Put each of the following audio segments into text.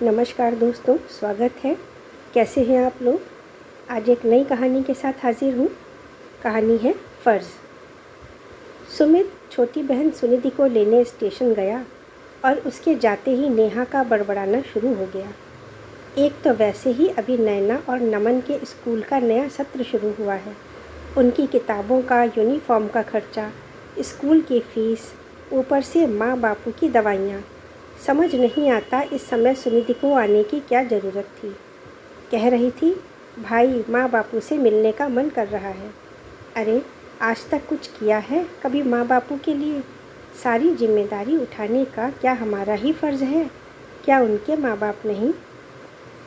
नमस्कार दोस्तों, स्वागत है। कैसे हैं आप लोग? आज एक नई कहानी के साथ हाजिर हूँ। कहानी है फ़र्ज़। सुमित छोटी बहन सुनिधि को लेने स्टेशन गया और उसके जाते ही नेहा का बड़बड़ाना शुरू हो गया। एक तो वैसे ही अभी नैना और नमन के स्कूल का नया सत्र शुरू हुआ है। उनकी किताबों का, यूनिफॉर्म का खर्चा, स्कूल की फ़ीस, ऊपर से माँ बापू की दवाइयाँ। समझ नहीं आता इस समय सुनिधि को आने की क्या ज़रूरत थी। कह रही थी, भाई माँ बापू से मिलने का मन कर रहा है। अरे आज तक कुछ किया है कभी माँ बापू के लिए? सारी जिम्मेदारी उठाने का क्या हमारा ही फ़र्ज़ है? क्या उनके माँ बाप नहीं?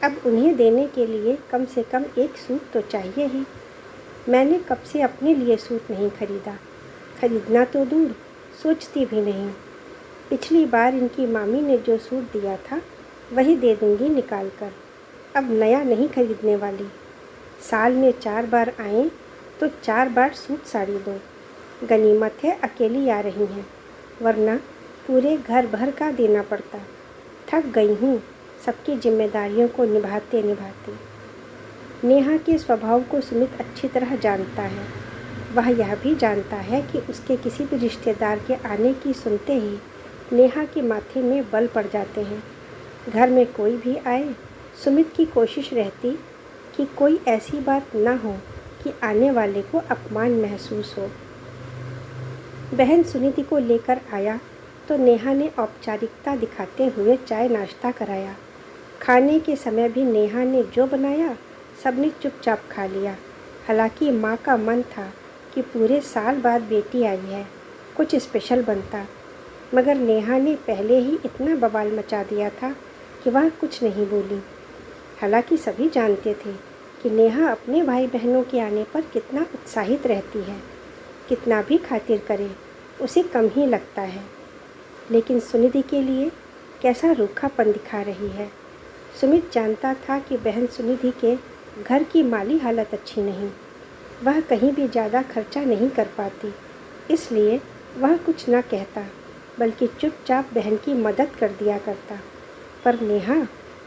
अब उन्हें देने के लिए कम से कम एक सूट तो चाहिए ही। मैंने कब से अपने लिए सूट नहीं खरीदा। खरीदना तो दूर, सोचती भी नहीं। पिछली बार इनकी मामी ने जो सूट दिया था वही दे दूंगी निकाल कर। अब नया नहीं खरीदने वाली। साल में 4 बार आएँ तो 4 बार सूट साड़ी दो। गनीमत है अकेली आ रही हैं, वरना पूरे घर भर का देना पड़ता। थक गई हूँ सबकी जिम्मेदारियों को निभाते निभाते। नेहा के स्वभाव को सुमित अच्छी तरह जानता है। वह यह भी जानता है कि उसके किसी भी रिश्तेदार के आने की सुनते ही नेहा के माथे में बल पड़ जाते हैं। घर में कोई भी आए, सुमित की कोशिश रहती कि कोई ऐसी बात ना हो कि आने वाले को अपमान महसूस हो। बहन सुनिधि को लेकर आया तो नेहा ने औपचारिकता दिखाते हुए चाय नाश्ता कराया। खाने के समय भी नेहा ने जो बनाया सबने चुपचाप खा लिया। हालांकि माँ का मन था कि पूरे साल बाद बेटी आई है, कुछ स्पेशल बनता, मगर नेहा ने पहले ही इतना बवाल मचा दिया था कि वह कुछ नहीं बोली। हालांकि सभी जानते थे कि नेहा अपने भाई बहनों के आने पर कितना उत्साहित रहती है। कितना भी खातिर करे उसे कम ही लगता है। लेकिन सुनिधि के लिए कैसा रूखापन दिखा रही है। सुमित जानता था कि बहन सुनिधि के घर की माली हालत अच्छी नहीं। वह कहीं भी ज़्यादा खर्चा नहीं कर पाती, इसलिए वह कुछ न कहता, बल्कि चुपचाप बहन की मदद कर दिया करता। पर नेहा,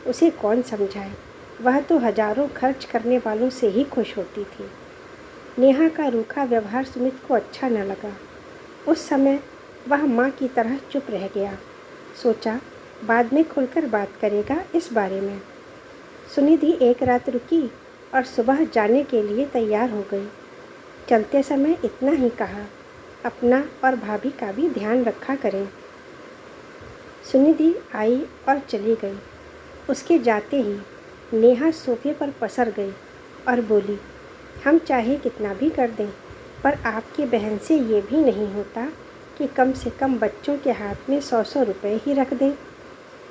उसे कौन समझाए? वह तो हजारों खर्च करने वालों से ही खुश होती थी। नेहा का रूखा व्यवहार सुमित को अच्छा न लगा। उस समय वह माँ की तरह चुप रह गया। सोचा बाद में खुलकर बात करेगा इस बारे में। सुनिधि एक रात रुकी और सुबह जाने के लिए तैयार हो गई। चलते समय इतना ही कहा, अपना और भाभी का भी ध्यान रखा करें। सुनिधि आई और चली गई। उसके जाते ही नेहा सोफे पर पसर गई और बोली, हम चाहे कितना भी कर दें, पर आपकी बहन से ये भी नहीं होता कि कम से कम बच्चों के हाथ में 100-100 रुपए ही रख दें।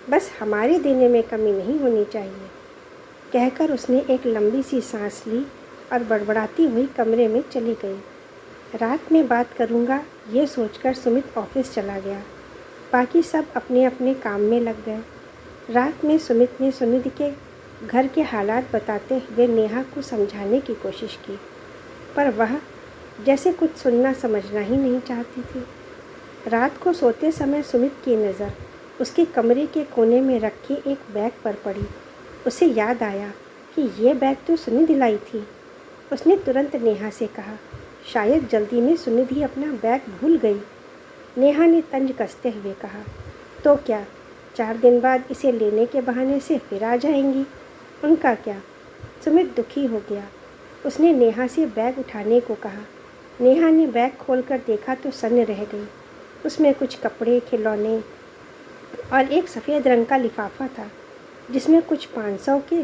बस हमारे देने में कमी नहीं होनी चाहिए। कहकर उसने एक लंबी सी सांस ली और बड़बड़ाती हुई कमरे में चली गई। रात में बात करूँगा ये सोचकर सुमित ऑफिस चला गया। बाकी सब अपने अपने काम में लग गए। रात में सुमित ने सुनिधि के घर के हालात बताते हुए नेहा को समझाने की कोशिश की, पर वह जैसे कुछ सुनना समझना ही नहीं चाहती थी। रात को सोते समय सुमित की नज़र उसके कमरे के कोने में रखी एक बैग पर पड़ी। उसे याद आया कि ये बैग तो सुनिधि लाई थी। उसने तुरंत नेहा से कहा, शायद जल्दी में सुनिधि अपना बैग भूल गई। नेहा ने तंज कसते हुए कहा, तो क्या 4 दिन बाद इसे लेने के बहाने से फिर आ जाएंगी? उनका क्या? सुमित दुखी हो गया। उसने नेहा से बैग उठाने को कहा। नेहा ने बैग खोलकर देखा तो सन्न रह गई। उसमें कुछ कपड़े, खिलौने और एक सफ़ेद रंग का लिफाफा था, जिसमें कुछ 500 के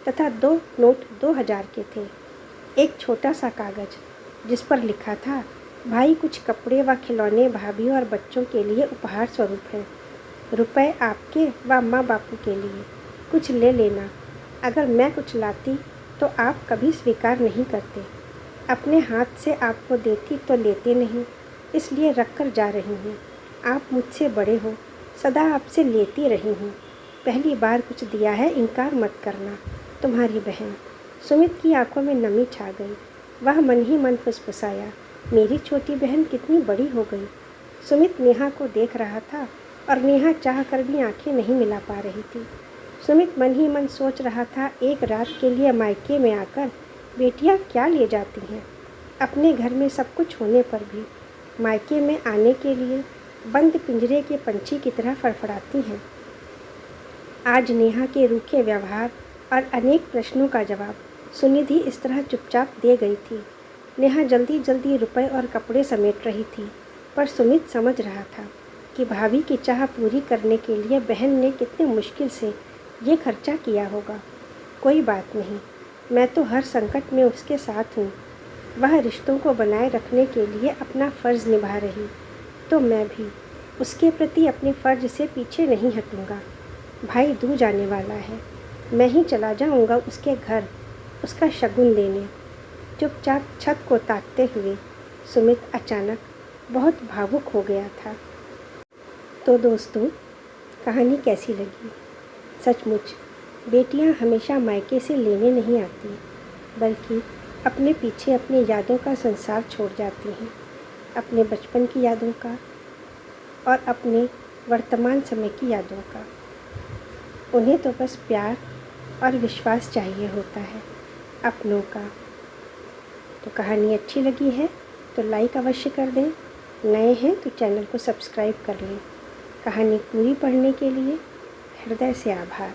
तथा 2 नोट 2000 के थे। एक छोटा सा कागज़ जिस पर लिखा था, भाई कुछ कपड़े व खिलौने भाभी और बच्चों के लिए उपहार स्वरूप हैं। रुपए आपके व माँ बापू के लिए, कुछ ले लेना। अगर मैं कुछ लाती तो आप कभी स्वीकार नहीं करते। अपने हाथ से आपको देती तो लेते नहीं, इसलिए रख कर जा रही हूँ। आप मुझसे बड़े हो, सदा आपसे लेती रही हूँ। पहली बार कुछ दिया है, इनकार मत करना। तुम्हारी बहन। सुमित की आंखों में नमी छा गई। वह मन ही मन फुसफुसाया, मेरी छोटी बहन कितनी बड़ी हो गई। सुमित नेहा को देख रहा था और नेहा चाह कर भी आंखें नहीं मिला पा रही थी। सुमित मन ही मन सोच रहा था, एक रात के लिए मायके में आकर बेटियां क्या ले जाती हैं। अपने घर में सब कुछ होने पर भी मायके में आने के लिए बंद पिंजरे के पंछी की तरह फड़फड़ाती हैं। आज नेहा के रूखे व्यवहार और अनेक प्रश्नों का जवाब सुनिधि इस तरह चुपचाप दे गई थी। नेहा जल्दी जल्दी रुपए और कपड़े समेट रही थी, पर सुमित समझ रहा था कि भाभी की चाह पूरी करने के लिए बहन ने कितने मुश्किल से ये खर्चा किया होगा। कोई बात नहीं, मैं तो हर संकट में उसके साथ हूँ। वह रिश्तों को बनाए रखने के लिए अपना फ़र्ज़ निभा रही, तो मैं भी उसके प्रति अपने फ़र्ज़ से पीछे नहीं हटूँगा। भाई दूर जाने वाला है, मैं ही चला जाऊँगा उसके घर उसका शगुन देने। चुपचाप छत को ताकते हुए सुमित अचानक बहुत भावुक हो गया था। तो दोस्तों, कहानी कैसी लगी? सचमुच बेटियां हमेशा मायके से लेने नहीं आती, बल्कि अपने पीछे अपनी यादों का संसार छोड़ जाती हैं, अपने बचपन की यादों का और अपने वर्तमान समय की यादों का। उन्हें तो बस प्यार और विश्वास चाहिए होता है अपनों का। तो कहानी अच्छी लगी है तो लाइक अवश्य कर दें, नए हैं तो चैनल को सब्सक्राइब कर लें। कहानी पूरी पढ़ने के लिए हृदय से आभार।